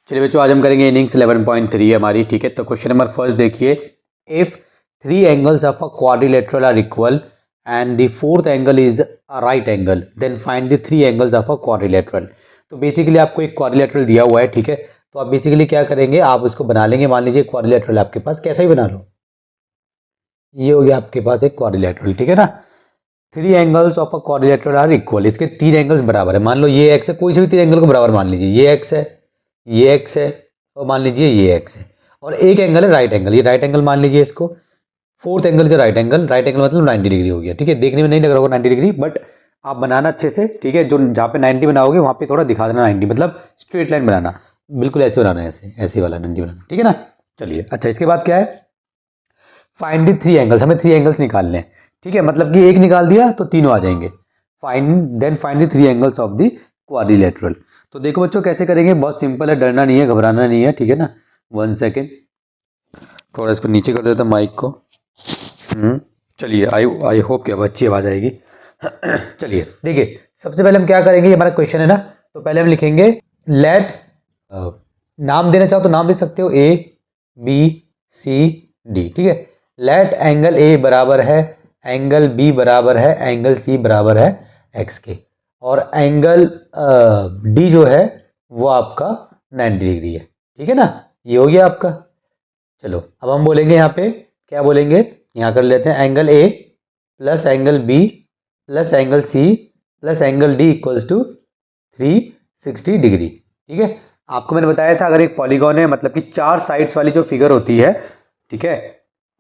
चलिए बच्चों, आज हम करेंगे इनिंग्स 11.3 हमारी, ठीक है। तो क्वेश्चन नंबर फर्स्ट देखिए, if 3 angles of a quadrilateral are equal and the fourth angle is a right angle, then find the 3 angles of a quadrilateral. तो बेसिकली आपको एक क्वाड्रिलेटरल दिया हुआ है, ठीक है। तो आप बेसिकली क्या करेंगे, आप इसको बना लेंगे। मान लीजिए क्वाड्रिलेटरल आपके पास, कैसा ही बना लो, ये हो गया आपके पास एक क्वाड्रिलेटरल, ठीक है ना। 3 angles of a quadrilateral are equal, इसके 3 एंगल्स बराबर है। मान लो ये एक्स है, कोई से भी 3 एंगल को बराबर मान लीजिए, ये एक्स है, ये एक्स है, और मान लीजिए ये एक्स है, और एक एंगल है राइट एंगल, ये राइट एंगल मान लीजिए इसको। फोर्थ एंगल जो राइट एंगल, राइट एंगल मतलब 90 डिग्री हो गया, ठीक है। देखने में नहीं लग रहा होगा 90 डिग्री, बट आप बनाना अच्छे से, ठीक है। जो जहाँ पे 90 बनाओगे वहाँ पे थोड़ा दिखा देना 90, मतलब स्ट्रेट लाइन बनाना, बिल्कुल ऐसे बनाना है, ऐसे ऐसे वाला 90 बनाना, ठीक है ना। चलिए, अच्छा इसके बाद क्या है, फाइंड द 3 एंगल्स, हमें 3 एंगल्स निकालने हैं, ठीक है। मतलब कि एक निकाल दिया तो तीनों आ जाएंगे। Find the 3 angles of the quadrilateral. तो देखो बच्चों कैसे करेंगे, बहुत सिंपल है, डरना नहीं है, घबराना नहीं है, ठीक है ना। 1 सेकेंड, थोड़ा इसको नीचे कर देता माइक को। चलिए, आई होप कि अब अच्छी आवाज़ आएगी। चलिए देखिए, सबसे पहले हम क्या करेंगे, ये हमारा क्वेश्चन है ना। तो पहले हम लिखेंगे लेट, नाम देना चाहो तो नाम दे सकते हो, ए बी सी डी, ठीक है। लेट एंगल ए बराबर है एंगल बी बराबर है एंगल सी बराबर है एक्स के, और एंगल डी जो है वो आपका 90 डिग्री है, ठीक है ना। ये हो गया आपका। चलो अब हम बोलेंगे यहाँ पे, क्या बोलेंगे, यहाँ कर लेते हैं angle A plus angle B plus angle C plus angle D equals to 360 degree, ठीक है। आपको मैंने बताया था, अगर एक पॉलीगॉन है, मतलब कि 4 साइड्स वाली जो फिगर होती है, ठीक है,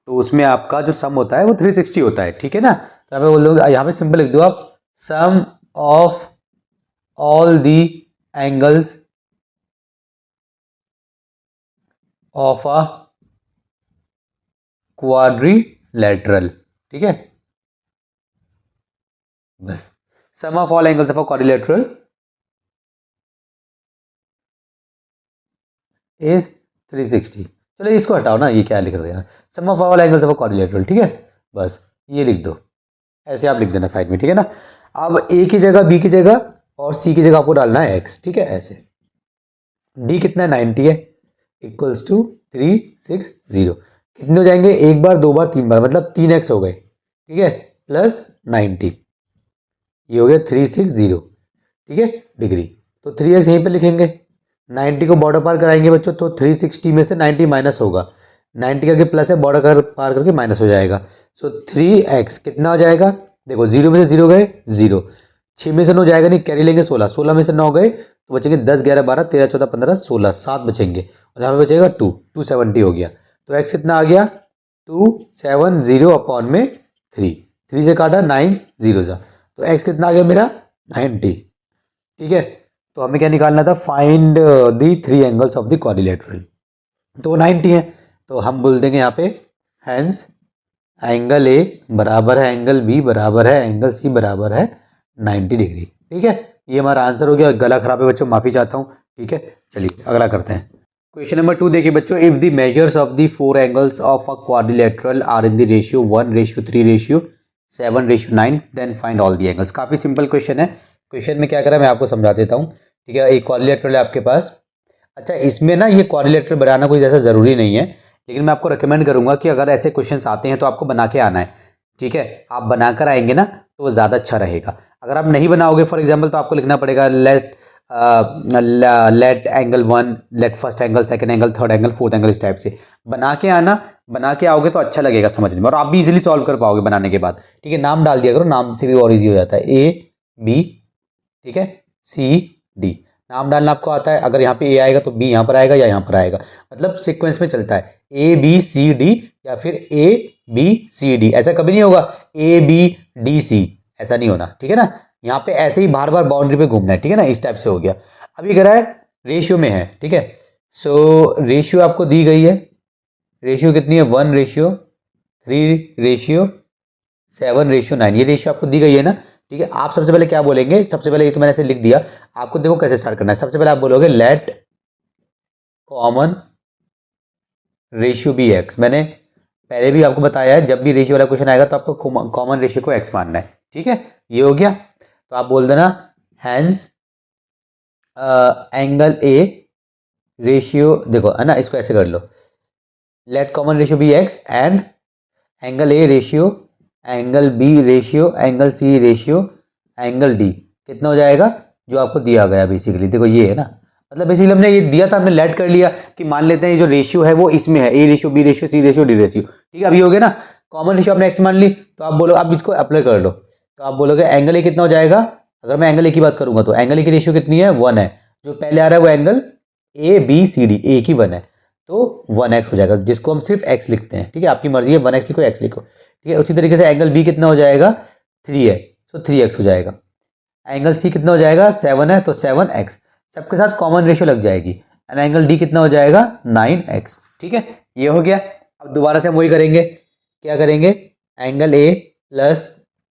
तो उसमें आपका जो सम होता है वो 360 होता है, ठीक है ना। तो यहाँ पे बोल दो, यहाँ पे सिंपल लिख दो आप, sum of all the angles of a quadrilateral, ठीक है। बस, sum of all angles of a quadrilateral is 360। चलो इसको हटाओ ना, ये क्या लिख रहे हो यार, sum of all angles of a quadrilateral, ठीक है। बस ये लिख दो, ऐसे आप लिख देना साइड में, ठीक है ना। अब ए की जगह बी की जगह और सी की जगह आपको डालना है एक्स, ठीक है, ऐसे। डी कितना है, 90 है, इक्वल्स टू 360। कितने हो जाएंगे, एक बार, दो बार, तीन बार, मतलब 3x हो गए, ठीक है, प्लस 90, ये हो गया 360, ठीक है, डिग्री। तो 3x यहीं पे लिखेंगे, 90 को बॉर्डर पार कराएंगे बच्चों, तो 360 में से 90 माइनस होगा, 90 का प्लस है, बॉर्डर पार करके माइनस हो जाएगा। सो 3x कितना हो जाएगा, देखो 0 में से 0 गए 0, 6 में से 9 जाएगा नहीं, कैरी लेंगे 16, 16 में से 9 गए तो बचेंगे 10, 11, 12, 13, 14, 15, 16, 7 बचेंगे, और यहाँ पे बचेगा 270 हो गया। तो x कितना आ गया, 270 अपॉन में 3 से काटा 9 0 जा, तो x कितना आ गया मेरा 90, ठीक है। तो हमें क्या निकालना था, find the 3 angles of the quadrilateral, तो 90 है, तो हम बोल देंगे यहाँ पे हैंस एंगल ए बराबर है एंगल बी बराबर है एंगल सी बराबर है 90 डिग्री, ठीक है। ये हमारा आंसर हो गया। गला खराब है बच्चों, माफ़ी चाहता हूँ, ठीक है। चलिए अगला करते हैं। क्वेश्चन नंबर 2 देखिए बच्चों, if the measures of the 4 angles of a quadrilateral are in the ratio 1:3:7:9, then find all the angles. काफ़ी सिंपल क्वेश्चन है। क्वेश्चन में क्या करा मैं आपको समझा देता हूँ, ठीक है। एक क्वाड्रिलेटरल है आपके पास। अच्छा, इसमें ना ये क्वाड्रिलेटरल बनाना कोई जैसा ज़रूरी नहीं है, लेकिन मैं आपको रिकमेंड करूंगा कि अगर ऐसे क्वेश्चंस आते हैं तो आपको बना के आना है, ठीक है। आप बनाकर आएंगे ना तो वो ज़्यादा अच्छा रहेगा। अगर आप नहीं बनाओगे फॉर एग्जांपल, तो आपको लिखना पड़ेगा let angle 1, let first angle, second angle, third angle, fourth angle, इस टाइप से बना के आना। बना के आओगे तो अच्छा लगेगा समझने में, और आप भी इजीली सॉल्व कर पाओगे बनाने के बाद, ठीक है। नाम डाल दिया करो, नाम से भी और ईजी हो जाता है, ए बी, ठीक है, सी डी। नाम डालना आपको आता है, अगर यहाँ पे ए आएगा तो बी यहाँ पर आएगा या यहाँ पर आएगा, मतलब सीक्वेंस में चलता है, ए बी सी डी या फिर ए बी सी डी, ऐसा कभी नहीं होगा ए बी डी सी, ऐसा नहीं होना, ठीक है ना। यहाँ पे ऐसे ही बार बार बाउंड्री पे घूमना है, ठीक है ना, इस टाइप से हो गया। अभी कह रहा है रेशियो में है, ठीक है। सो रेशियो आपको दी गई है, रेशियो कितनी है, 1:3:7:9, ये रेशियो आपको दी गई है ना, ठीक है। आप सबसे पहले क्या बोलेंगे, सबसे पहले ये तो मैंने ऐसे लिख दिया, आपको देखो कैसे स्टार्ट करना है। सबसे पहले आप बोलोगे let common ratio be x. मैंने पहले भी आपको बताया है, जब भी रेशियो वाला क्वेश्चन आएगा तो आपको कॉमन रेशियो को एक्स मानना है, ठीक है। ये हो गया। तो आप बोल देना हैंस एंगल ए रेशियो देखो है ना, इसको ऐसे कर लो, let common ratio be x and angle A ratio angle B ratio angle C ratio angle D कितना हो जाएगा, जो आपको दिया गया बेसिकली। देखो ये है ना, मतलब बेसिकली हमने ये दिया था, हमने लेट कर लिया कि मान लेते हैं ये जो रेशियो है वो इसमें है, A ratio B ratio C ratio D ratio, ठीक है। अभी हो गया ना, कॉमन रेशियो आपने एक्स मान ली, तो आप बोलो, आप इसको अप्लाई कर लो, तो आप बोलोगे एंगल ए कितना हो जाएगा। अगर मैं एंगल ए की बात करूंगा तो एंगल ए की रेशियो कितनी है, 1 है, जो पहले आ रहा है वो angle A B C D, A की 1 है, तो 1x हो जाएगा, जिसको हम सिर्फ x लिखते हैं, ठीक है। आपकी मर्जी है 1x लिखो x लिखो, ठीक है। उसी तरीके से एंगल b कितना हो जाएगा, 3 है, तो 3x हो जाएगा। एंगल c कितना हो जाएगा, 7 है, तो 7x, सबके साथ कॉमन रेशियो लग जाएगी। एंड एंगल d कितना हो जाएगा, 9x, ठीक है। ये हो गया। अब दोबारा से हम वही करेंगे, क्या करेंगे, angle a plus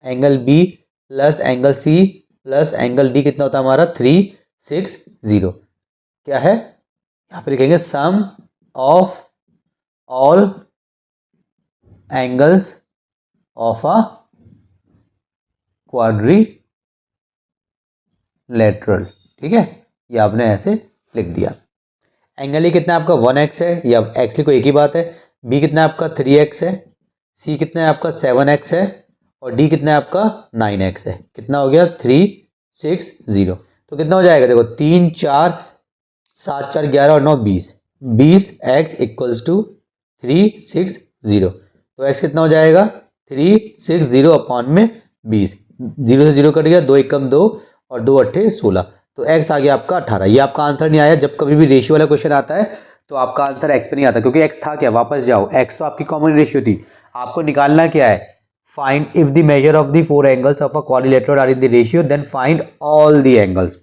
angle b plus angle c plus angle d कितना होता है हमारा, 360, क्या है, यहाँ पे लिखेंगे सम of all angles of a quadrilateral, ठीक है। ये आपने ऐसे लिख दिया। एंगल ए कितना आपका 1x है, या x लिखो, एक ही बात है। b कितना आपका 3x है, c कितना है आपका 7x है, और d कितना है आपका 9x है। कितना हो गया, 360, तो कितना हो जाएगा, देखो 3 4 7 4 11 और 9 20, 20x इक्वल्स टू 360, तो x कितना हो जाएगा, 360 अपॉन में 20, 0 से 0 कट गया, 2 एकम 2 और 2 अट्ठे 16, तो x आ गया आपका 18। ये आपका आंसर नहीं आया। जब कभी भी रेशियो वाला क्वेश्चन आता है तो आपका आंसर x पे नहीं आता, क्योंकि x था क्या, वापस जाओ, x तो आपकी कॉमन रेशियो थी। आपको निकालना क्या है, find if the measure of the 4 angles of a quadrilateral are in the ratio then find all the angles.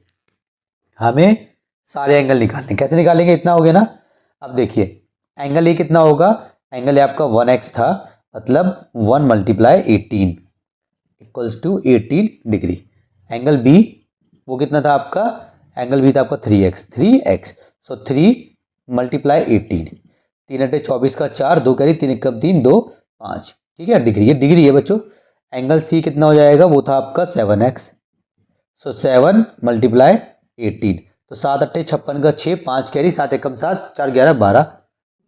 हमें सारे एंगल निकालने, कैसे निकालेंगे, इतना हो गया ना। अब देखिए एंगल ए कितना होगा, एंगल ए आपका 1x था, मतलब 1 multiply 18 equals to 18 degree. Angle B वो कितना था आपका, एंगल बी था आपका 3x, सो 3 मल्टीप्लाई 18, 3 अट्ठे 24 का 4, 2 कैरी 3 एकम 3 2 5, ठीक है। डिग्री, ये डिग्री है बच्चों। एंगल सी कितना हो जाएगा, वो था आपका 7x, सो 7 मल्टीप्लाई 18, तो 7 अट्ठे 56 का 6, 5 कैरी 7 एकम 7, 4 11 12,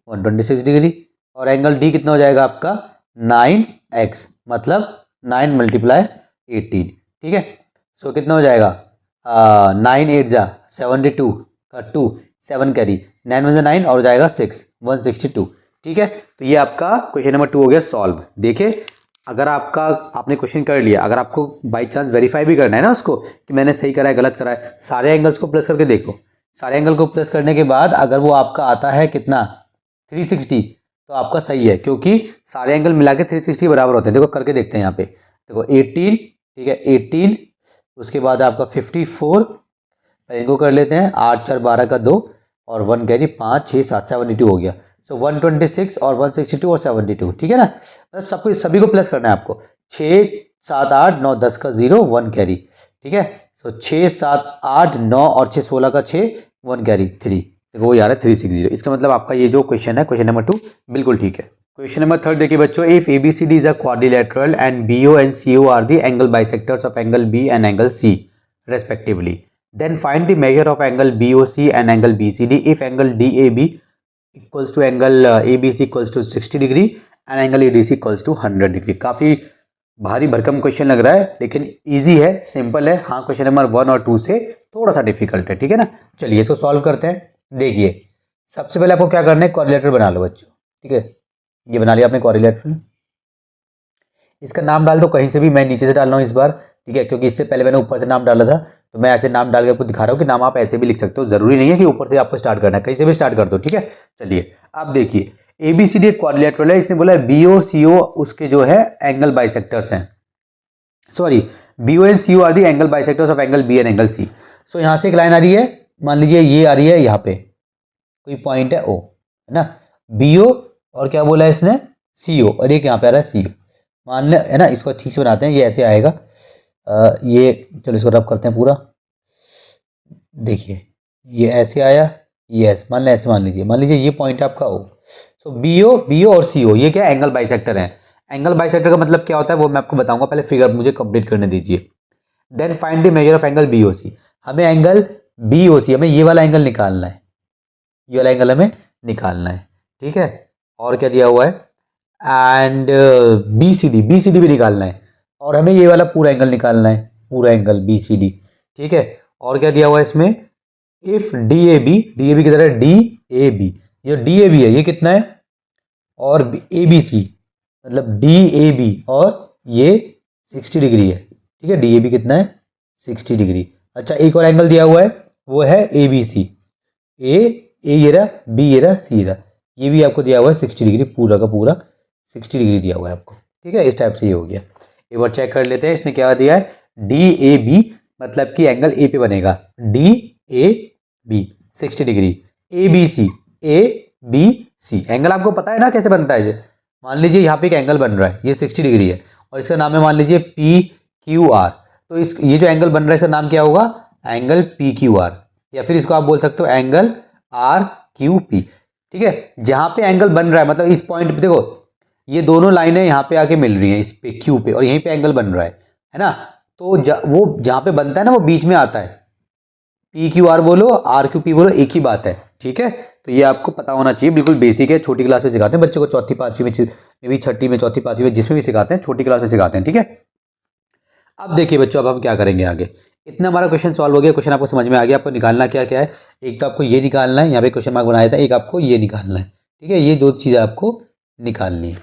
126 डिग्री। और एंगल डी कितना हो जाएगा आपका 9x, मतलब 9 मल्टीप्लाई 18, ठीक है। सो कितना हो जाएगा, 9 8 जा 72 का 2, 7 कैरी 9 में से 9 और हो जाएगा 6, 162, ठीक है। तो ये आपका क्वेश्चन नंबर 2 हो गया सॉल्व। देखिए अगर आपने क्वेश्चन कर लिया, अगर आपको बाई चांस वेरीफाई भी करना है ना उसको कि मैंने सही करा है गलत करा है, सारे एंगल्स को प्लस करके देखो। सारे एंगल को प्लस करने के बाद अगर वो आपका आता है कितना 360, तो आपका सही है, क्योंकि सारे एंगल मिला के 360 बराबर होते हैं। देखो करके देखते हैं यहाँ पे, देखो 18, ठीक है 18, उसके बाद आपका 54, इनको कर लेते हैं, 8 4 12 का 2 और 1 कैरी 5 6 7 72 हो गया। सो 126 और 162 और 72, ठीक है ना। मतलब सबको सभी को प्लस करना है आपको, 6 7 8 9 10 का 0 1 कैरी, ठीक है। सो 6 7 8 9 और 6 16 का 6 1 कैरी 3, वो यार है 360। इसका मतलब आपका ये जो क्वेश्चन है क्वेश्चन नंबर 2 बिल्कुल ठीक है। क्वेश्चन नंबर 3 देखिए बच्चों, if ABCD is a quadrilateral and BO and CO are the angle bisectors of angle B and angle C respectively, then find the measure of angle BOC and angle BCD if angle DAB equals to angle ABC equals to 60 degree and angle ADC equals to 100 degree. काफ़ी भारी भरकम question लग रहा है, लेकिन easy है, simple है। हाँ क्वेश्चन नंबर 1 और 2 से थोड़ा सा डिफिकल्ट है, ठीक है ना। चलिए इसको सॉल्व करते हैं। देखिए सबसे पहले आपको क्या करना है, क्वाड्रिलेटरल बना लो बच्चों, ठीक है। ये बना लिया आपने क्वाड्रिलेटरल, इसका नाम डाल दो कहीं से भी, मैं नीचे से डाल रहा हूँ इस बार, ठीक है, क्योंकि इससे पहले मैंने ऊपर से नाम डाला था, तो मैं ऐसे नाम डाल के आपको दिखा रहा हूँ कि नाम आप ऐसे भी लिख सकते हो, जरूरी नहीं है कि ऊपर से आपको स्टार्ट करना है, कहीं से भी स्टार्ट कर दो, ठीक है। चलिए अब देखिए ABCD एक क्वाड्रिलेटरल है, इसने बोला BO CO उसके जो है एंगल बाइसेक्टर्स हैं, sorry BO and CO are the angle bisectors of angle B and angle C। So यहाँ से एक लाइन आ रही है, मान लीजिए ये आ रही है, यहाँ पे कोई पॉइंट है O, है ना, BO और क्या बोला है इसने CO, और एक यहाँ पे आ रहा है CO, मान ले, है ना। इसको ठीक से बनाते हैं, ये ऐसे आएगा, ये चलो इसको रब करते हैं पूरा। देखिए ये ऐसे आया, ये ऐसे मान लें, ऐसे मान लीजिए ये पॉइंट है आपका O। सो BO और CO ये क्या एंगल बाइसेक्टर है। एंगल बाइसेक्टर का मतलब क्या होता है वो मैं आपको बताऊंगा, पहले फिगर मुझे कंप्लीट करने दीजिए। Then find the measure of angle BOC, हमें एंगल BOC, हमें ये वाला एंगल निकालना है, ये वाला एंगल हमें निकालना है, ठीक है। और क्या दिया हुआ है, एंड बी सी डी भी निकालना है, और हमें ये वाला पूरा एंगल निकालना है, पूरा एंगल बी सी डी, ठीक है। और क्या दिया हुआ है इसमें, इफ डी ए बी किधर है, डी ए बी, ये डी ए बी है, ये कितना है, और ए बी सी मतलब डी ए बी, और ये 60 डिग्री है, ठीक है। डी ए बी कितना है, 60 डिग्री। अच्छा, एक और एंगल दिया हुआ है, वो है ए बी सी, ए ये रहा, बी ये रहा, सी रहा, ये भी आपको दिया हुआ है 60 डिग्री, पूरा का पूरा 60 डिग्री दिया हुआ है आपको, ठीक है। इस टाइप से ये हो गया। एक बार चेक कर लेते हैं, इसने क्या दिया है, डी ए बी मतलब कि एंगल ए पे बनेगा, D A B 60 degree, A B C angle आपको पता है ना कैसे बनता है। मान लीजिए यहाँ पे एक एंगल बन रहा है, ये 60 डिग्री है, और इसका नाम है मान लीजिए पी क्यू आर, तो इस ये जो एंगल बन रहा है इसका नाम क्या होगा, एंगल पी क्यू आर, या फिर इसको आप बोल सकते हो एंगल आर क्यू पी, ठीक है। जहाँ पे एंगल बन रहा है मतलब इस पॉइंट पे देखो, ये दोनों लाइनें यहाँ पे आके मिल रही हैं इस पे क्यू पे, और यहीं पे एंगल बन रहा है ना। तो वो जहाँ पे बनता है ना वो बीच में आता है, पी क्यू आर बोलो आर क्यू पी बोलो, एक ही बात है, ठीक है। तो ये आपको पता होना चाहिए, बिल्कुल बेसिक है, छोटी क्लास में सिखाते हैं बच्चों को, चौथी पाँचवीं में भी, छठी में, चौथी पाँचवीं में, जिसमें भी सिखाते हैं, छोटी क्लास में सिखाते हैं, ठीक है। अब देखिए बच्चों, अब हम क्या करेंगे आगे। इतना हमारा क्वेश्चन सॉल्व हो गया, क्वेश्चन आपको समझ में आ गया, आपको निकालना क्या क्या है। एक तो आपको ये निकालना है, यहाँ पे क्वेश्चन मार्क बनाया था, एक आपको ये निकालना है, ठीक है। ये दो चीज़ें आपको निकालनी है।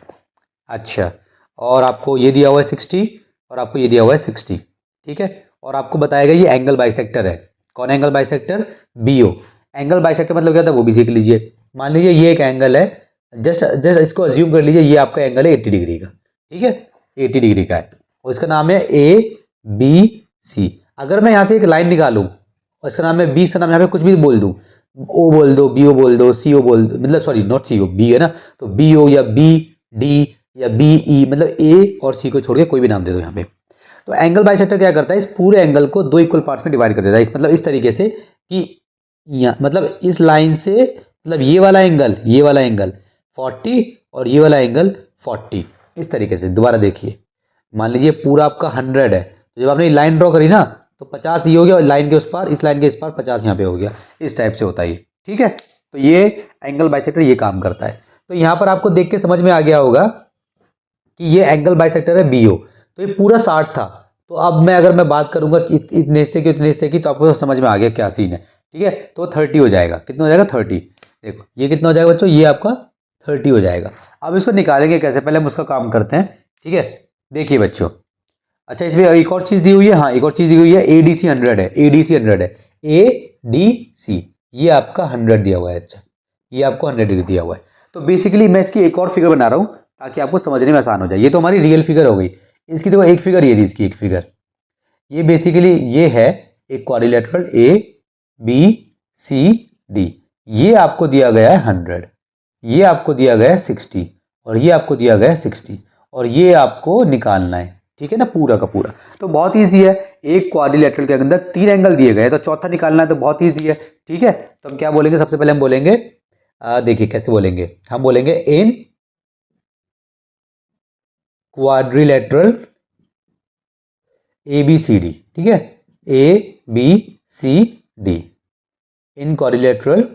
अच्छा, और आपको ये दिया हुआ है 60, और आपको ये दिया हुआ है 60, ठीक है। और आपको बताया गया ये एंगल बाइसेक्टर है। कौन angle bisector, B O. Angle bisector मतलब क्या था वो भी सीख लीजिए। मान लीजिए ये एक एंगल है, जस्ट इसको अज्यूम कर लीजिए ये आपका एंगल है 80 डिग्री का, ठीक है, 80 डिग्री का है, और इसका नाम है ए बी सी। अगर मैं यहाँ से एक लाइन निकालूं और इसका नाम है बी, इसका नाम यहाँ पे कुछ भी बोल दूं, ओ बोल दो, बी ओ बोल दो, सी ओ बोल दो, मतलब sorry not C O, B है ना, तो बी ओ या बी डी या बी ई, मतलब ए और सी को छोड़ के कोई भी नाम दे दो यहाँ पे। तो एंगल बाइसेक्टर क्या करता है, इस पूरे एंगल को दो इक्वल पार्ट्स में डिवाइड कर देता है। इस मतलब इस तरीके से कि यहाँ मतलब इस लाइन से, मतलब ये वाला एंगल 40 और ये वाला एंगल 40, इस तरीके से। दोबारा देखिए, मान लीजिए पूरा आपका 100 है, तो जब आपने लाइन ड्रॉ करी ना तो 50 ये हो गया, लाइन के उस पार, इस लाइन के इस पार 50 यहाँ पे हो गया, इस टाइप से होता है ये, ठीक है। तो ये एंगल बाइसेक्टर ये काम करता है। तो यहाँ पर आपको देख के समझ में आ गया होगा कि ये एंगल बाइसेक्टर है बी ओ। तो ये पूरा 60 था, तो अब मैं अगर मैं बात करूंगा इतने से कि उतने से की, तो आपको समझ में आ गया क्या सीन है, ठीक है। तो 30 हो जाएगा, कितना हो जाएगा 30, देखो ये कितना हो जाएगा बच्चों, ये आपका 30 हो जाएगा। अब इसको निकालेंगे कैसे, पहले हम उसका काम करते हैं, ठीक है। देखिए बच्चों, अच्छा इसमें एक और चीज़ दी हुई है, हाँ एक और चीज़ दी हुई है, ए डी सी 100 है, ए डी सी 100 है, ए डी सी ये आपका 100 दिया हुआ है। अच्छा, ये आपको 100 डिग्री दिया हुआ है। तो बेसिकली मैं इसकी एक और फिगर बना रहा हूँ ताकि आपको समझने में आसान हो जाए। ये तो हमारी रियल फिगर हो गई, इसकी देखो एक फिगर ये रही, इसकी एक फिगर, ये बेसिकली ये है एक quadrilateral A B C D, ये आपको दिया गया है 100, ये आपको दिया गया है 60, और ये आपको दिया गया है 60, और ये आपको निकालना है, ठीक है ना, पूरा का पूरा। तो बहुत ईजी है, एक क्वाड्रिलेटरल के अंदर 3 एंगल दिए गए हैं, तो चौथा निकालना है, तो बहुत ईजी है, ठीक है। तो हम क्या बोलेंगे, सबसे पहले हम बोलेंगे, देखिए कैसे बोलेंगे, हम बोलेंगे in quadrilateral A B C D, ठीक है, A B C D, in quadrilateral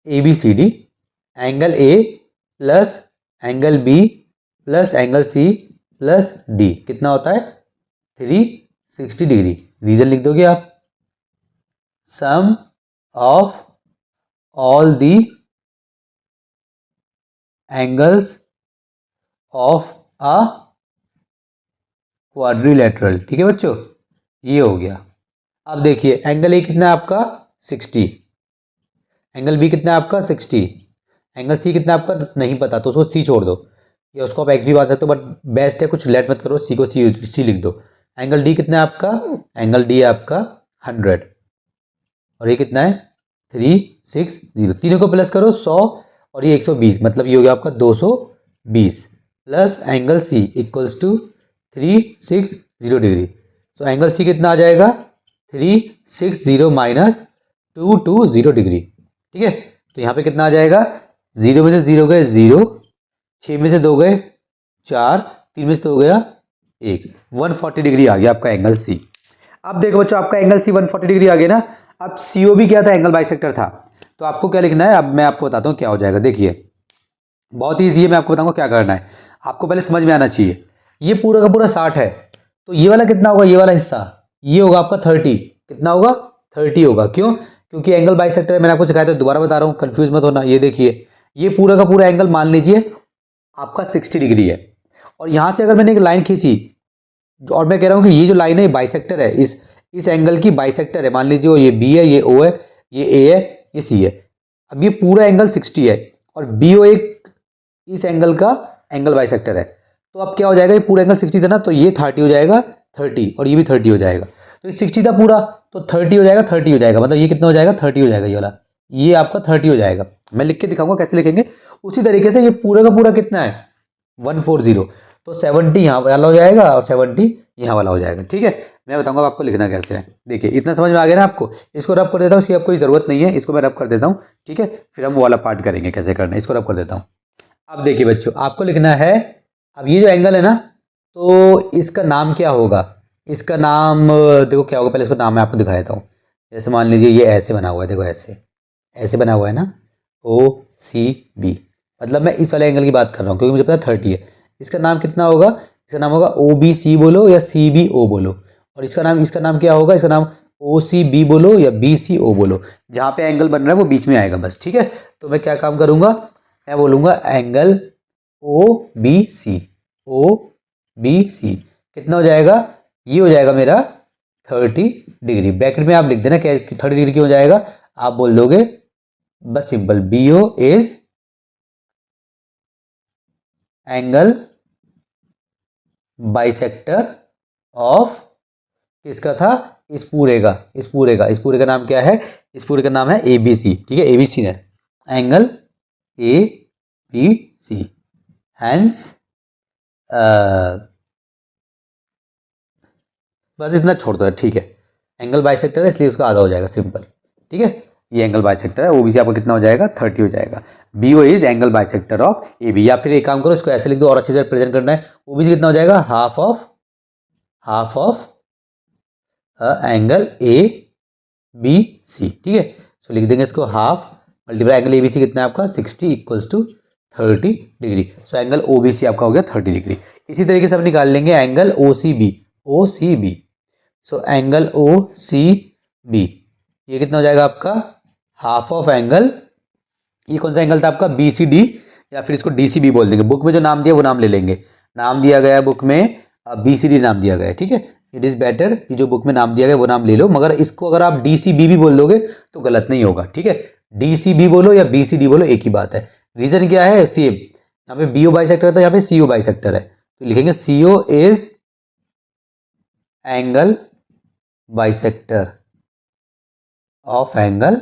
A B C D, angle A plus angle B plus angle C plus D कितना होता है 360 डिग्री। रीजन लिख दोगे आप, sum of all the angles of a quadrilateral, ठीक है बच्चों, ये हो गया। अब देखिए एंगल ए कितना है आपका 60, एंगल बी कितना है आपका 60, एंगल सी कितना आपका नहीं पता तो उसको सी छोड़ दो, या उसको आप एक्स भी मान सकते हो, बट बेस्ट है कुछ लेट मत करो, सी को सी लिख दो। एंगल डी कितना है आपका, एंगल डी है आपका 100, और ये कितना है 360, तीनों को प्लस करो 100, और ये 120, मतलब ये हो गया आपका 220, plus angle C equals to 360 degree. तो एंगल सी कितना आ जाएगा 360 माइनस 220 डिग्री, ठीक है। तो यहाँ पे कितना आ जाएगा, 0 में से 0 गए 0, 6 में से 2 गए 4, 3 में से 2 गया 1, 140 डिग्री आ गया आपका एंगल सी। अब देखो बच्चों आपका एंगल सी 140 डिग्री आ गया ना। अब सी ओ भी क्या था, एंगल बाइसेक्टर था, तो आपको क्या लिखना है, अब मैं आपको बताता हूँ क्या हो जाएगा। देखिए बहुत ईजी है, मैं आपको बताऊंगा क्या करना है। आपको पहले समझ में आना चाहिए, ये पूरा का पूरा 60 है, तो ये वाला कितना होगा, ये वाला हिस्सा ये होगा आपका 30। कितना होगा, 30 होगा। क्यों, क्योंकि एंगल बाइसेक्टर है, मैंने आपको सिखाया था, दोबारा बता रहा हूँ, कंफ्यूज मत होना। ये देखिए ये पूरा का पूरा एंगल मान लीजिए आपका 60 डिग्री है, और यहाँ से अगर मैंने एक लाइन खींची और मैं कह रहा हूँ कि ये जो लाइन है बाइसेक्टर है, इस एंगल की बाइसेक्टर है, मान लीजिए वो ये बी है, ये ओ है, ये ए है, ये सी है। अब ये पूरा एंगल 60 है और बी ओ एक इस एंगल का एंगल बाइसेक्टर है, तो अब क्या हो जाएगा, ये पूरा एंगल 60 था ना, तो ये 30 हो जाएगा, 30 और ये भी 30 हो जाएगा। तो ये 60 था पूरा, तो 30 हो जाएगा, 30 हो जाएगा, मतलब ये कितना हो जाएगा, 30 हो जाएगा, ये वाला ये आपका 30 हो जाएगा। मैं लिख के दिखाऊंगा कैसे लिखेंगे। उसी तरीके से ये पूरा का पूरा कितना है, 140, तो 70 यहाँ वाला हो जाएगा और 70 यहाँ वाला हो जाएगा। ठीक है, मैं बताऊंगा आपको लिखना कैसे है। देखिए इतना समझ में आ गया ना आपको, इसको रब कर देता हूँ, इसकी आपको कोई ज़रूरत नहीं है, इसको मैं रब कर देता हूँ। ठीक है, फिर हम वो वाला पार्ट करेंगे कैसे करना है, इसको रब कर देता हूँ। अब देखिए बच्चों, आपको लिखना है, अब ये जो एंगल है ना, तो इसका नाम क्या होगा, इसका नाम देखो क्या होगा, पहले इसका नाम मैं आपको दिखा देता हूँ। जैसे मान लीजिए ये ऐसे बना हुआ है, देखो ऐसे ऐसे बना हुआ है ना, ओ सी बी, मतलब मैं इस वाले एंगल की बात कर रहा हूँ क्योंकि मुझे पता है 30 है। इसका नाम कितना होगा, इसका नाम होगा ओ बी सी बोलो या सी बी ओ बोलो, और इसका नाम क्या होगा, इसका नाम ओ सी बी बोलो या बी सी ओ बोलो, जहाँ पे एंगल बन रहा है वो बीच में आएगा बस। ठीक है, तो मैं क्या काम करूँगा, मैं बोलूँगा angle O B C, O B C कितना हो जाएगा, ये हो जाएगा मेरा 30 डिग्री। ब्रैकेट में आप लिख देना क्या 30 डिग्री क्यों हो जाएगा, आप बोल दोगे बस simple, B O is angle bisector of किसका था, इस पूरे का नाम क्या है, इस पूरे का नाम है ए बी सी। ठीक है, ए बी सी है angle A B C, hence बस इतना छोड़ दो। ठीक है, एंगल बाइसेक्टर है इसलिए उसका आधा हो जाएगा, सिंपल। ठीक है, ये एंगल बाइसेक्टर है, ओबीसी आपको कितना हो जाएगा, 30 हो जाएगा। BO is angle bisector of A B, या फिर एक काम करो इसको ऐसे लिख दो और अच्छे से प्रेजेंट करना है, ओबीसी कितना हो जाएगा, half of angle A B C. ठीक है, सो लिख देंगे इसको half multiply angle A B C कितना है आपका 60 equals to 30 degree. So angle O B C आपका हो गया 30 डिग्री। इसी तरीके से आप निकाल लेंगे angle O C B, so angle O C B ये कितना हो जाएगा आपका, हाफ ऑफ एंगल, ये कौन सा एंगल था आपका, बी सी डी, या फिर इसको डी सी बी बोल देंगे, बुक में जो नाम दिया वो नाम ले लेंगे। नाम दिया गया है बुक में बी सी डी नाम दिया गया है। ठीक है, इट इज़ बेटर कि जो बुक में नाम दिया गया वो नाम ले लो, मगर इसको अगर आप डी सी बी भी बोल दोगे तो गलत नहीं होगा। ठीक है, डी सी बी बोलो या बी सी डी बोलो एक ही बात है। रीज़न क्या है, सेम, यहाँ पे बी ओ बाई सेक्टर है तो यहाँ पे सी ओ बाई सेक्टर है, तो लिखेंगे C O is angle bisector of angle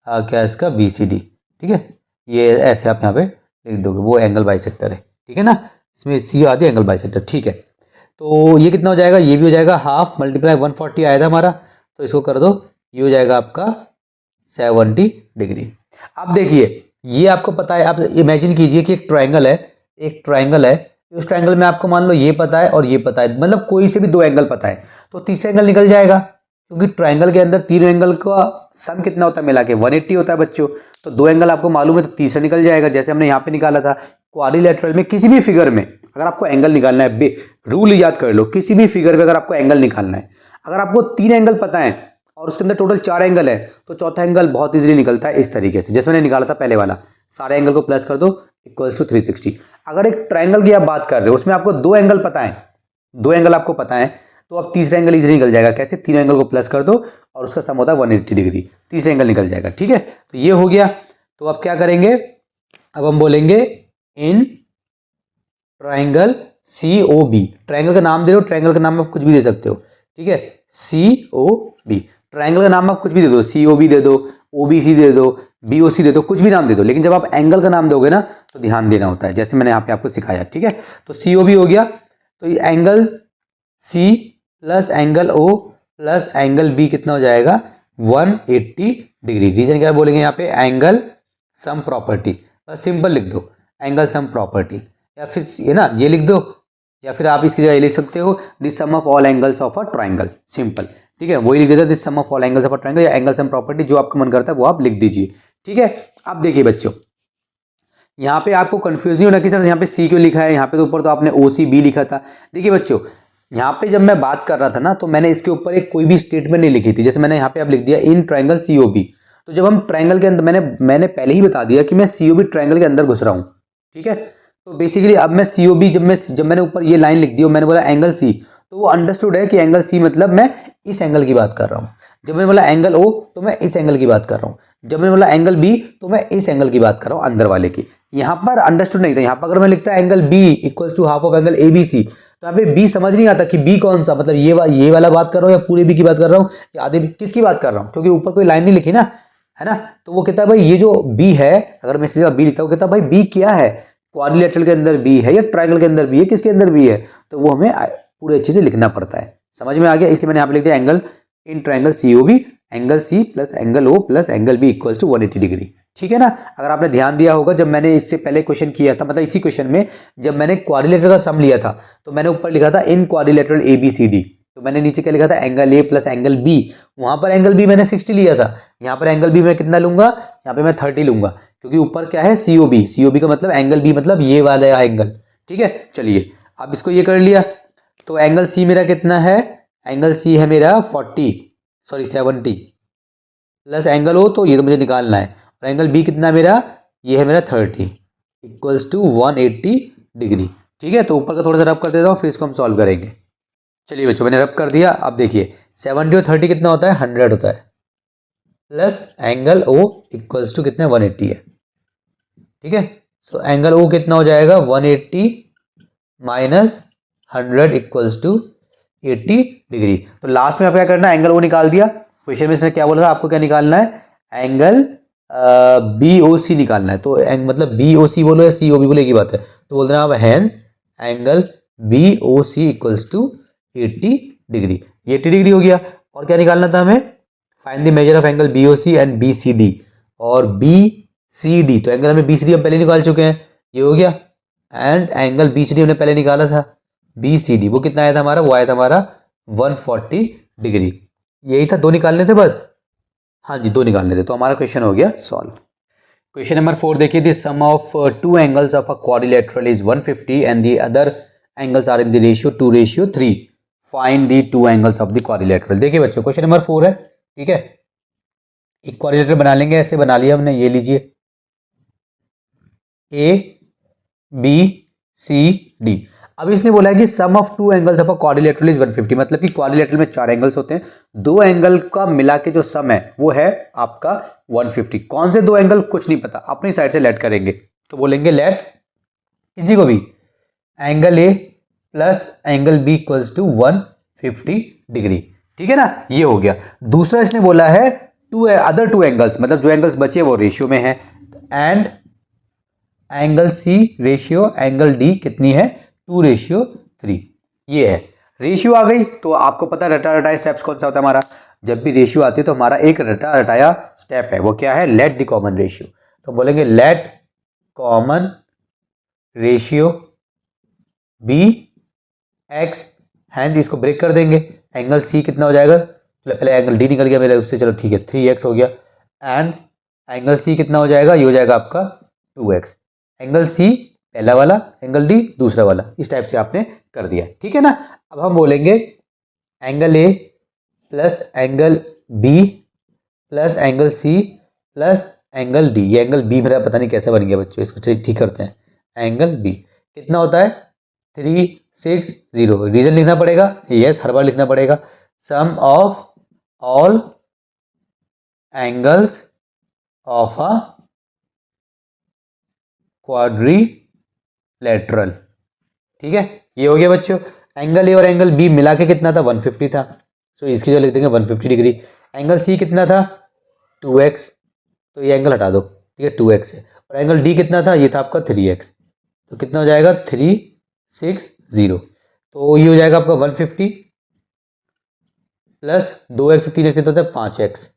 क्या इसका बी सी डी। ठीक है, ये ऐसे आप यहाँ पे लिख दोगे, वो एंगल बाइसेक्टर है। ठीक है ना, इसमें सी आती है एंगल बाइसेक्टर। ठीक है, तो ये कितना हो जाएगा, ये भी हो जाएगा हाफ मल्टीप्लाई 140 आया था हमारा, तो इसको कर दो, ये हो जाएगा आपका 70 डिग्री। अब देखिए ये आपको पता है, आप इमेजिन कीजिए कि एक ट्राइंगल है, उस ट्राइंगल में आपको मान लो ये पता है और ये पता है, मतलब कोई से भी दो एंगल पता है, तो तीसरा एंगल निकल जाएगा, क्योंकि ट्राइंगल के अंदर तीनों एंगल का सम कितना होता है मिला के 180 होता है बच्चों। तो दो एंगल आपको मालूम है तो तीसरा निकल जाएगा, जैसे हमने यहाँ पे निकाला था। क्वाड्रिलेटरल में किसी भी फिगर में अगर आपको एंगल निकालना है, रूल याद कर लो, किसी भी फिगर में अगर आपको एंगल निकालना है, अगर आपको 3 एंगल पता है और उसके अंदर टोटल 4 एंगल है, तो चौथा एंगल बहुत इजीली निकलता है इस तरीके से, जैसे मैंने निकाला था पहले वाला, सारे एंगल को प्लस कर दो इक्वल्स टू 360। अगर एक ट्राइंगल की आप बात कर रहे हो, उसमें आपको 2 एंगल पता है, 2 एंगल आपको पता है, तो अब तीसरा एंगल इजीली निकल जाएगा। कैसे, 3 एंगल को प्लस कर दो और उसका सम होता है 180 डिग्री, तीसरा एंगल निकल जाएगा। ठीक है, तो ये हो गया। तो अब क्या करेंगे, अब हम बोलेंगे in triangle C O B, triangle का नाम दे दो, ट्राइंगल का नाम आप कुछ भी दे सकते हो। ठीक है, सी ओ बी, ट्राइंगल का नाम आप कुछ भी दे दो, सी ओ बी दे दो, ओ बी सी दे दो, बी ओ सी दे दो, कुछ भी नाम दे दो, लेकिन जब आप एंगल का नाम दोगे ना तो ध्यान देना होता है, जैसे मैंने यहाँ पे आपको सिखाया। ठीक है, तो सी ओ बी हो गया, तो ये angle C plus angle O plus angle B कितना हो जाएगा 180 डिग्री। रीजन क्या बोलेंगे यहाँ पे, एंगल सम प्रॉपर्टी, बस सिंपल लिख दो एंगल सम प्रॉपर्टी, या फिर ये ना ये लिख दो, या फिर आप इसकी जगह ये लिख सकते हो this sum of all angles of a triangle, simple. ठीक है, वही लिख देता this sum of all angles of a triangle, या एंगल सम प्रॉपर्टी, जो आपका मन करता है वो आप लिख दीजिए। ठीक है। अब देखिए बच्चों, यहाँ पे आपको कंफ्यूज नहीं होना कि सर यहाँ पे सी क्यों लिखा है, यहाँ पे तो ऊपर तो आपने ओ सी बी लिखा था। देखिए बच्चों, यहाँ पे जब मैं बात कर रहा था ना, तो मैंने इसके ऊपर एक कोई भी स्टेटमेंट नहीं लिखी थी। जैसे मैंने यहाँ पे अब लिख दिया इन ट्रायंगल सी ओ बी, तो जब हम ट्रायंगल के अंदर, मैंने पहले ही बता दिया कि मैं सी ओ बी ट्रायंगल के अंदर घुस रहा हूँ, ठीक है। तो बेसिकली अब मैं सी ओ बी, जब मैंने ऊपर ये लाइन लिख दी और मैंने बोला एंगल सी, तो वो अंडरस्टूड है कि एंगल सी मतलब मैं इस एंगल की बात कर रहा हूँ। जब मैंने बोला एंगल ओ, तो मैं इस एंगल की बात कर रहा हूँ। जब मैंने बोला एंगल बी, तो मैं इस एंगल की बात कर रहा हूँ, अंदर वाले की। यहाँ पर अंडरस्टूड नहीं था। यहाँ पर अगर मैं लिखता angle B equals to half of angle A B C, तो यहाँ पे बी समझ नहीं आता कि बी कौन सा, मतलब ये वाला बात कर रहा हूँ या पूरे बी की बात कर रहा हूँ या आधे बी, किसकी बात कर रहा हूँ, क्योंकि ऊपर कोई लाइन नहीं लिखी ना, है ना। तो वो कहता है भाई ये जो बी है, अगर मैं इसलिए बी लिखता हूँ, कहता है भाई बी क्या है, क्वाड्रिलेटरल के अंदर बी है या ट्रायंगल के अंदर बी है, किसके अंदर बी है, तो वो हमें पूरे अच्छे से लिखना पड़ता है। समझ में आ गया? इसलिए मैंने यहाँ पे लिख दिया angle in triangle C O B, angle C plus angle O plus angle B equals to 180 degree. ठीक है ना। अगर आपने ध्यान दिया होगा, जब मैंने इससे पहले क्वेश्चन किया था, मतलब इसी क्वेश्चन में जब मैंने क्वाड्रिलेटरल का सम लिया था, तो मैंने ऊपर लिखा था in quadrilateral A B C D, तो मैंने नीचे क्या लिखा था angle A plus angle B. वहां पर एंगल बी मैंने 60 लिया था, यहाँ पर एंगल बी मैं कितना लूंगा, यहाँ पे मैं 30 लूंगा, क्योंकि ऊपर क्या है सीओबी, सीओबी का मतलब एंगल बी मतलब ये वाला एंगल। ठीक है, चलिए अब इसको ये कर लिया, तो एंगल सी मेरा कितना है, एंगल सी है मेरा 70 प्लस एंगल ओ, तो ये तो मुझे निकालना है, और एंगल बी कितना मेरा, ये है मेरा 30 इक्वल्स टू 180 डिग्री। ठीक है, तो ऊपर का थोड़ा सा रब कर देता हूँ, फिर इसको हम सॉल्व करेंगे। चलिए बच्चों, मैंने रब कर दिया। अब देखिए 70 और 30 कितना होता है, 100 होता है, plus angle O equals to कितना 180 है। ठीक है, सो एंगल ओ कितना हो जाएगा 180 माइनस 100 इक्वल्स टू 80 डिग्री। तो लास्ट में आप क्या करना है, एंगल ओ निकाल दिया। क्वेश्चन में इसने क्या बोला था, आपको क्या निकालना है, एंगल बी ओ सी निकालना है। तो मतलब बी ओ सी बोलो या सी ओ बी बोलो, एक ही बात है। तो बोल देना आप hence angle B O C equals to 80 degree. ये 80 डिग्री हो गया। और क्या निकालना था हमें, find the measure of angle B O C and B C D, और बी सी डी, तो एंगल हमें बी सी डी हम पहले निकाल चुके हैं, ये हो गया। And angle B C D हमने पहले निकाला था, बी सी डी वो कितना आया था हमारा, वो आया था हमारा 140 डिग्री। यही था, दो निकालने थे बस। हाँ जी, दो निकालने थे, तो हमारा क्वेश्चन हो गया सॉल्व। क्वेश्चन नंबर 4 देखिए, the sum of two angles of a quadrilateral is 150 and the other angles are in the ratio 2:3। Find the two angles of the quadrilateral. देखिए बच्चों, क्वेश्चन नंबर 4 है, ठीक है। एक क्वाड्रिलेटरल बना लेंगे, ऐसे बना लिया हमने, ये लीजिए ए बी सी डी। अब इसने बोला है कि sum of two angles of a quadrilateral is 150, मतलब कि क्वाड्रिलेटरल में 4 एंगल्स होते हैं, दो एंगल का मिला के जो सम है वो है आपका 150। कौन से दो एंगल, कुछ नहीं पता, अपनी साइड से लेट करेंगे। तो बोलेंगे लेट किसी को भी angle A plus angle B equals to 150 degree. ठीक है ना, ये हो गया। दूसरा इसने बोला है अदर टू एंगल्स, मतलब जो एंगल्स बचे वो रेशियो में है, and angle C ratio angle D कितनी है 2:3। ये है, रेशियो आ गई। तो आपको पता है रटा रटाया स्टेप्स कौन सा होता है हमारा, जब भी रेशियो आती है तो हमारा एक रटा रटाया स्टेप है, वो क्या है, लेट द कॉमन रेशियो। तो बोलेंगे let common ratio be x, and इसको ब्रेक कर देंगे, एंगल सी कितना हो जाएगा, पहले एंगल डी निकल गया मेरे उससे, चलो ठीक है 3x हो गया, एंड एंगल सी कितना हो जाएगा, ये हो जाएगा आपका 2x। एंगल सी पहला वाला, एंगल डी दूसरा वाला, इस टाइप से आपने कर दिया। ठीक है ना। अब हम बोलेंगे angle A plus angle B plus angle C plus angle D. ये एंगल बी मेरा पता नहीं कैसे बन गया बच्चों, इसको ठीक करते हैं। एंगल बी कितना होता है 360, रीजन लिखना पड़ेगा, यस हर बार लिखना पड़ेगा। Sum of all angles of a quadrilateral. ठीक है, ये हो गया बच्चों। एंगल ए और एंगल बी मिला के कितना था 150 था, सो इसकी जो लिख देंगे 150 डिग्री। एंगल सी कितना था 2x, तो ये एंगल हटा दो, ठीक है 2x है। और एंगल डी कितना था, ये था आपका 3x, तो कितना हो जाएगा 360। तो ये हो जाएगा आपका 150 प्लस 2x 3x कितना होता है 5x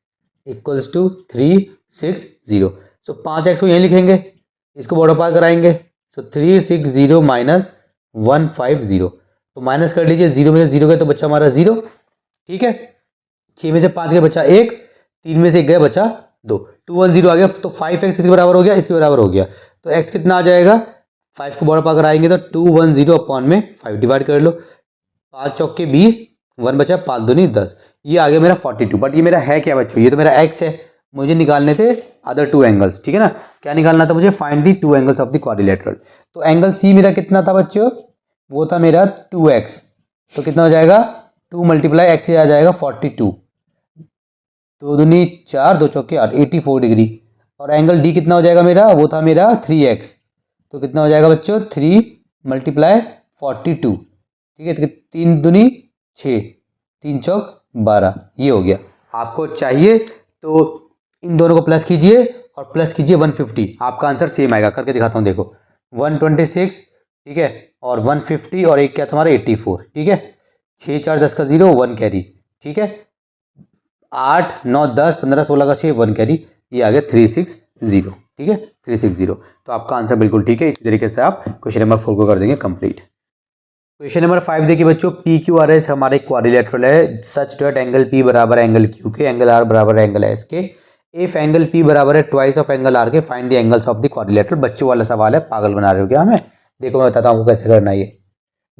equals to 360। So 5x को यहीं लिखेंगे, इसको बॉर्डर पार कराएंगे, सो 360 माइनस 150, तो माइनस कर लीजिए, 0 में से 0 गए तो बच्चा हमारा 0। ठीक है, 6 में से 5 गए बचा 1, 3 में से 1 गए बचा 2। 210 आ गया, तो 5x इसके बराबर हो गया, इसके बराबर हो गया, तो x कितना आ जाएगा, 5 को बड़ा पाकर आएंगे तो 210 अपॉन में 5 डिवाइड कर लो, 5 चौक के 20, 1 बचा, 5 दूनी 10, ये आ गया मेरा 42। बट ये मेरा है क्या बच्चों, ये तो मेरा x है, मुझे निकालने थे अदर टू एंगल्स, ठीक है ना। क्या निकालना था मुझे, find the to angles of the quadrilateral. तो एंगल C मेरा कितना था बच्चों, वो था मेरा 2x, तो कितना हो जाएगा 2 मल्टीप्लाई x से आ जाएगा 42, 2 दूनी 4, 2 चौके 8, 84 डिग्री। और एंगल D कितना हो जाएगा मेरा, वो था मेरा 3x, तो कितना हो जाएगा बच्चों 3 मल्टीप्लाई 42, ठीक है, तो 3 दूनी 6, 3 चौक 12, ये हो गया। आपको चाहिए तो इन दोनों को प्लस कीजिए और प्लस कीजिए 150, आपका आंसर सेम आएगा। करके दिखाता हूँ, देखो 126, ठीक है, और 150 और एक क्या तुम्हारा 84, ठीक है, 6 4 10 का 0, 1 कैरी, ठीक है, 8 9 10 15 16 का 6, 1 कैरी, ये आ गया 360, ठीक है, 360। तो आपका आंसर बिल्कुल ठीक है। इसी तरीके से आप क्वेश्चन नंबर 4 को कर देंगे कंप्लीट। क्वेश्चन नंबर 5 देखिए बच्चों, पी क्यू आर एस हमारा एक क्वाड्रिलेटरल है, सच डॉट एंगल पी बराबर एंगल क्यू के, एंगल आर बराबर एंगल एस के, इफ एंगल पी बराबर है ट्वाइस ऑफ एंगल आर के, find the angles of the quadrilateral. बच्चों वाला सवाल है, पागल बना रहे हो क्या हमें। देखो मैं बताता हूँ कैसे करना है ये।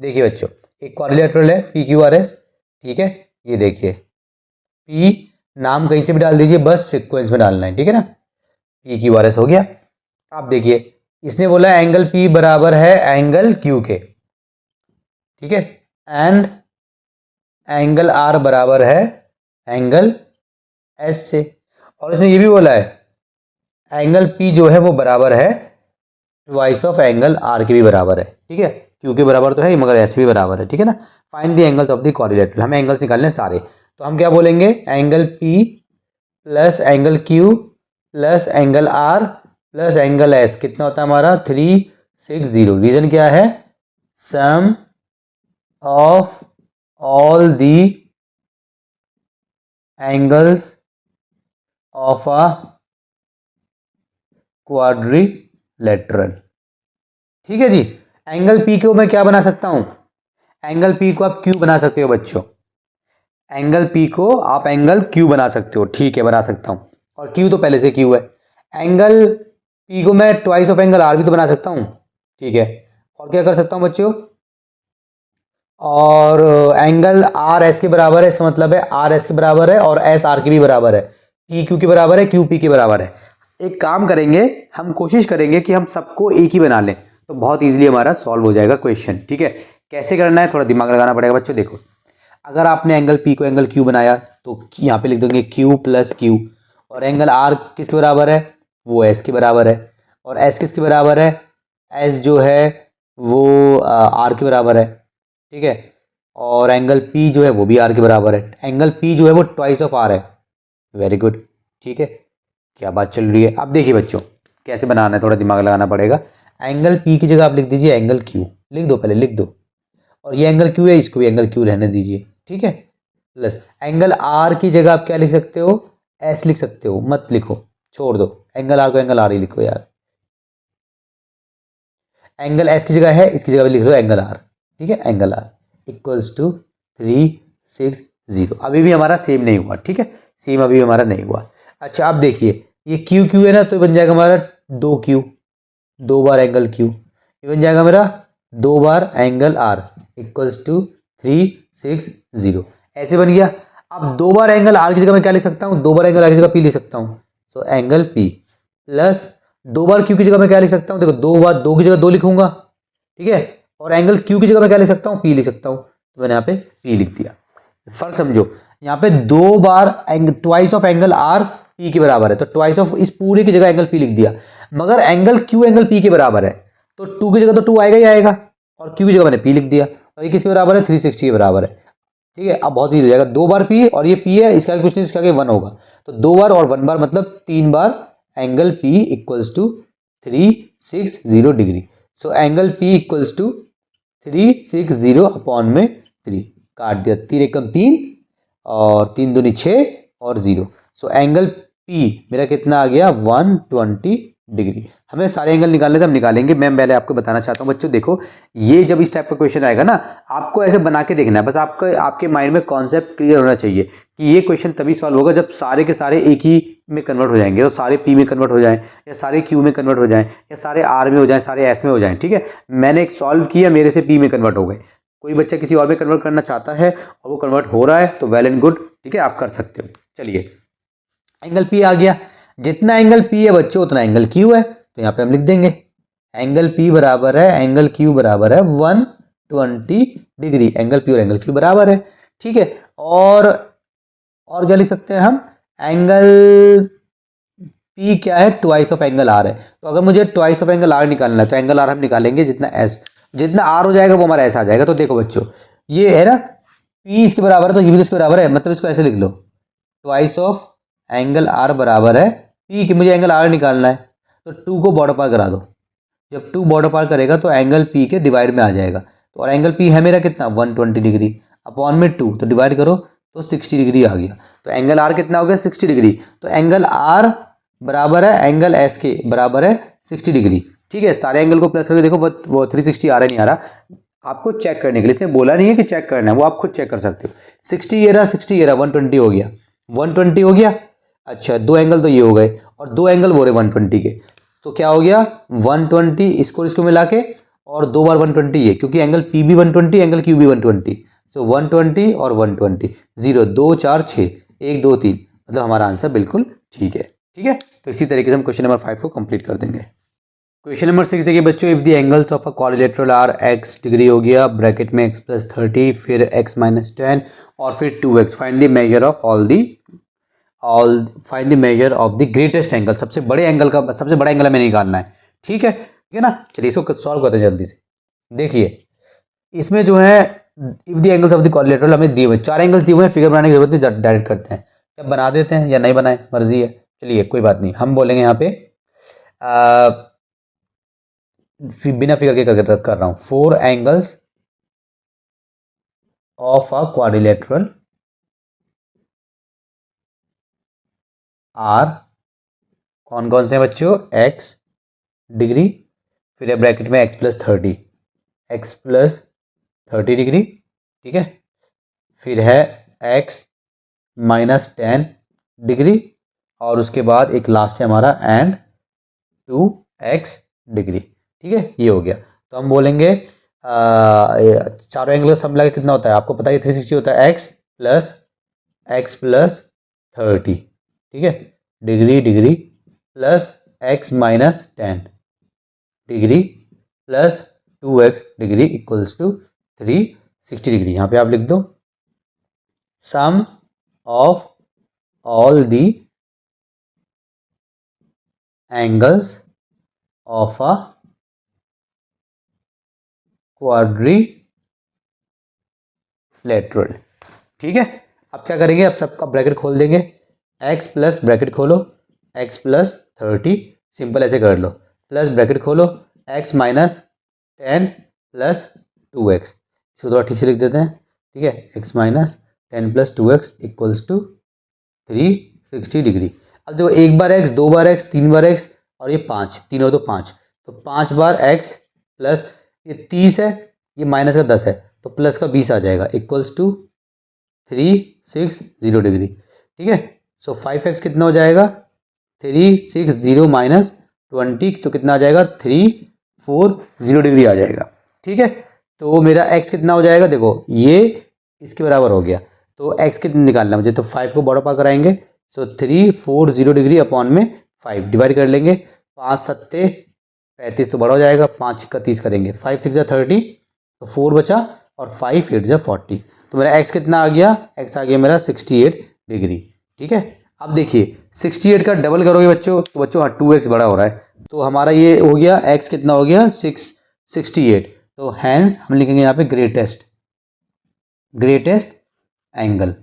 देखिए बच्चों, एक क्वाड्रिलेटरल है पी क्यू आर एस, ठीक है, ये देखिए पी नाम कहीं से भी डाल दीजिए, बस सीक्वेंस में डालना है, ठीक है ना। पी क्यू आर एस हो गया। आप देखिए इसने बोला एंगल पी बराबर है एंगल क्यू के, ठीक है, एंड एंगल आर बराबर है एंगल एस से, और इसने ये भी बोला है एंगल पी जो है वो बराबर है ट्वाइस ऑफ एंगल आर के भी बराबर है, ठीक है, क्यू के बराबर तो है मगर एस भी बराबर है, ठीक है ना। Find the angles of the quadrilateral, हमें एंगल्स निकालने सारे, तो हम क्या बोलेंगे, angle P plus angle Q plus angle R plus angle S कितना होता है हमारा 360। रीजन क्या है, sum of all the angles of a quadrilateral, ठीक है जी। एंगल पी को मैं क्या बना सकता हूं, एंगल पी को आप क्यू बना सकते हो बच्चों, एंगल पी को आप एंगल क्यू बना सकते हो, ठीक है, बना सकता हूं, और क्यू तो पहले से क्यू है। एंगल पी को मैं ट्वाइस ऑफ एंगल आर भी तो बना सकता हूं, ठीक है, और क्या कर सकता हूं बच्चों, और एंगल आर एस के बराबर है, इसका मतलब है आर एस के बराबर है और एस आर के भी बराबर है, पी क्यू के बराबर है, क्यू पी के बराबर है। एक काम करेंगे, हम कोशिश करेंगे कि हम सबको एक ही बना लें, तो बहुत इजीली हमारा सॉल्व हो जाएगा क्वेश्चन, ठीक है। कैसे करना है, थोड़ा दिमाग लगाना पड़ेगा बच्चों। देखो अगर आपने एंगल पी को एंगल क्यू बनाया तो यहाँ पे लिख देंगे क्यू प्लस क्यू, और एंगल आर किसके बराबर है, वो एस के बराबर है, और एस किसके बराबर है, एस जो है वो आर के बराबर है, ठीक है, और एंगल पी जो है वो भी आर के बराबर है, एंगल पी जो है वो ट्वाइस ऑफ आर है। वेरी गुड, ठीक है, क्या बात चल रही है। अब देखिए बच्चों कैसे बनाना है, थोड़ा दिमाग लगाना पड़ेगा। एंगल पी की जगह आप लिख दीजिए एंगल क्यू, लिख दो, पहले लिख दो, और ये एंगल क्यू है, इसको भी एंगल क्यू रहने दीजिए, ठीक है, प्लस एंगल आर की जगह आप क्या लिख सकते हो, एस लिख सकते हो, मत लिखो, छोड़ दो, एंगल आर को एंगल आर ही लिखो यार। एंगल एस की जगह है, इसकी जगह भी लिख दो एंगल आर, ठीक है, एंगल आर इक्वल्स टू 360। अभी भी हमारा सेम नहीं हुआ, ठीक है, सेम अभी हमारा नहीं हुआ। अच्छा अब देखिए ये क्यू क्यू है ना, तो बन जाएगा हमारा 2Q, 2 बार एंगल क्यू, ये बन जाएगा मेरा 2 बार एंगल आर इक्वल्स टू 360, ऐसे बन गया। अब 2 बार एंगल आर की जगह मैं क्या लिख सकता हूँ, 2 बार एंगल आर की जगह पी लिख सकता हूँ, सो एंगल पी, प्लस 2 बार क्यू की जगह मैं क्या लिख सकता हूँ, देखो 2 बार 2 की जगह 2 लिखूंगा, ठीक है, और एंगल क्यू की जगह मैं क्या लिख सकता हूँ, पी लिख सकता हूँ, तो मैंने यहाँ पे पी लिख दिया। फर्क समझो, यहाँ पे 2 बार twice of angle R P के बराबर है, तो ट्वाइस ऑफ इस पूरे की जगह एंगल पी लिख दिया, मगर एंगल क्यू एंगल पी के बराबर है, तो 2 की जगह तो 2 आएगा ही आएगा, और क्यू की जगह मैंने पी लिख दिया, और ये किसके बराबर है, 360 के बराबर है, ठीक है। अब बहुत ईजी हो जाएगा, 2 बार पी और ये पी है, इसका कुछ नहीं, इसका 1 होगा, तो 2 बार और 1 बार मतलब 3 बार एंगल पी इक्वल्स टू 360 डिग्री। So angle P equals to 360 upon में 3, काट दिया, 3 एकम 3 और 3 दूनी 6 और 0, सो एंगल पी मेरा कितना आ गया 120 डिग्री। हमें सारे एंगल निकालने थे, हम निकालेंगे। मैं पहले आपको बताना चाहता हूँ बच्चों, देखो ये जब इस टाइप का क्वेश्चन आएगा ना, आपको ऐसे बना के देखना है, बस आपके माइंड में कॉन्सेप्ट क्लियर होना चाहिए कि ये क्वेश्चन तभी सॉल्व होगा जब सारे के सारे एक ही में कन्वर्ट हो जाएंगे। तो सारे पी में कन्वर्ट हो जाएं, या सारे क्यू में कन्वर्ट हो जाएं, या सारे आर में हो जाएं, सारे एस में हो जाएं। ठीक है, मैंने एक सॉल्व किया, मेरे से पी में कन्वर्ट हो गए। कोई बच्चा किसी और में कन्वर्ट करना चाहता है और वो कन्वर्ट हो रहा है तो वेल एंड गुड, ठीक है, आप कर सकते हो। चलिए, एंगल पी आ गया। जितना एंगल पी है बच्चों उतना एंगल क्यू है, तो यहाँ पे हम लिख देंगे एंगल पी बराबर है एंगल क्यू बराबर है 120 डिग्री। एंगल पी और एंगल क्यू बराबर है। ठीक है, और क्या लिख सकते हैं हम, एंगल पी क्या है, ट्वाइस ऑफ एंगल आर है। तो अगर मुझे ट्वाइस ऑफ एंगल आर निकालना है तो एंगल आर हम निकालेंगे जितना एस, जितना आर हो जाएगा वो हमारा एस आ जाएगा। तो देखो बच्चों, ये है ना पी इसके बराबर है तो ये भी इसके बराबर है, मतलब इसको ऐसे लिख लो, ट्वाइस ऑफ एंगल आर बराबर है पी की, मुझे एंगल आर निकालना है तो 2 को बॉर्डर पार करा दो। जब 2 बॉर्डर पार करेगा तो एंगल पी के डिवाइड में आ जाएगा। तो और एंगल पी है मेरा कितना 120 डिग्री, अपॉन में 2, तो डिवाइड करो तो 60 डिग्री आ गया। तो एंगल आर कितना हो गया 60 डिग्री। तो एंगल आर बराबर है एंगल एस के बराबर है 60 डिग्री। ठीक है, सारे एंगल को प्लस करके देखो वो 360 आ रहा है नहीं आ रहा, आपको चेक करने के लिए, इसने बोला नहीं है कि चेक करना है, वो आप खुद चेक कर सकते हो। 60 ये रहा 60 ये रहा, 120 हो गया, 120 हो गया। अच्छा, 2 एंगल तो ये हो गए और 2 एंगल वो रहे 120 के, तो क्या हो गया 120 इसको मिला के और 2 बार 120 ये, क्योंकि एंगल पी भी 120 एंगल क्यू भी 120, सो 120 और 120, 0 2 4 6 1 2 3, मतलब हमारा आंसर बिल्कुल ठीक है। ठीक है, तो इसी तरीके से हम क्वेश्चन नंबर 5 को कंप्लीट कर देंगे। क्वेश्चन नंबर 6 देखिए बच्चों, if the angles of a quadrilateral are x degree हो गया, ब्रैकेट में x प्लस 30, फिर x माइनस 10 और फिर 2x, find the measure of find the measure of the greatest angle, सबसे बड़े एंगल का, सबसे बड़ा एंगल हमें निकालना है। ठीक है ना, चलिए इसको सॉल्व करते हैं जल्दी से। देखिए इसमें जो है if the angles of the quadrilateral हमें दिए हुए 4 एंगल्स दिए हुए हैं, फिगर बनाने की जरूरत नहीं, डायरेक्ट करते हैं। क्या बना देते हैं या नहीं बनाए मर्जी है, चलिए कोई बात नहीं, हम बोलेंगे यहाँ पे बिना फिगर के कर रहा हूं, 4 angles of a quadrilateral are, कौन कौन से हैं बच्चों, x डिग्री, फिर है ब्रैकेट में x plus 30, x plus 30 degree. ठीक है, फिर है x माइनस 10 डिग्री, और उसके बाद एक लास्ट है हमारा एंड 2x डिग्री। ठीक है, ये हो गया। तो हम बोलेंगे चारों एंगल सब मिला के कितना होता है, आपको पता है 360 होता है, x प्लस 30, ठीक है, degree degree plus x minus 10 degree plus 2x degree equals to 360 degree. यहाँ पे आप लिख दो sum of all the angles of a quadrilateral. ठीक है, अब क्या करेंगे, अब सबका ब्रैकेट खोल देंगे, x प्लस ब्रैकेट खोलो x प्लस 30, सिंपल ऐसे कर लो, प्लस ब्रैकेट खोलो x माइनस 10 प्लस 2x, इसको थोड़ा ठीक से लिख देते हैं। ठीक है, x minus 10 plus 2x equals to 360 degree. अब देखो एक बार x, दो बार x, तीन बार x और ये 5, तीनों तो 5, तो 5 बार x प्लस ये 30 है, ये माइनस का 10 है, तो प्लस का 20 आ जाएगा इक्वल्स टू 360 डिग्री। ठीक है, सो 5x कितना हो जाएगा 360 माइनस 20, तो कितना आ जाएगा 340 डिग्री आ जाएगा। ठीक है, तो मेरा x कितना हो जाएगा, देखो ये इसके बराबर हो गया, तो x कितना निकालना मुझे, तो 5 को बॉर्डर पार कराएंगे, सो 340 डिग्री अपॉन में 5 डिवाइड कर लेंगे, 5 सत्ते 35 तो बड़ा हो जाएगा, 5 का 30 करेंगे, 5 6 30, तो 4 बचा और 5 8 40, तो मेरा x कितना आ गया, x आ गया मेरा 68 डिग्री। ठीक है, अब देखिए 68 का डबल करोगे बच्चों तो बच्चों 2x बड़ा हो रहा है, तो हमारा ये हो गया x कितना हो गया 668, तो हैंस हम लिखेंगे यहाँ पे ग्रेटेस्ट एंगल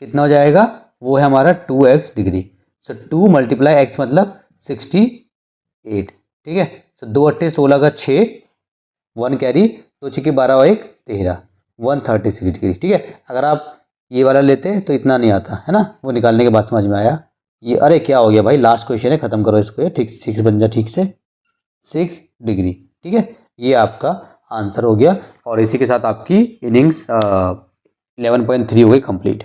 कितना हो जाएगा, वो है हमारा 2x डिग्री, सो 2 मल्टीप्लाई x मतलब 68। ठीक है, तो 2 अट्ठे 16 का 6, 1 कैरी, 2 6 12 और 1 13, 136 डिग्री। ठीक है, अगर आप ये वाला लेते तो इतना नहीं आता है ना, वो निकालने के बाद समझ में आया ये अरे क्या हो गया भाई, लास्ट क्वेश्चन है, खत्म करो इसको, ये ठीक 6 बन जा ठीक से, 6 डिग्री। ठीक है, ये आपका आंसर हो गया और इसी के साथ आपकी इनिंग्स 11.3 हो गई कंप्लीट।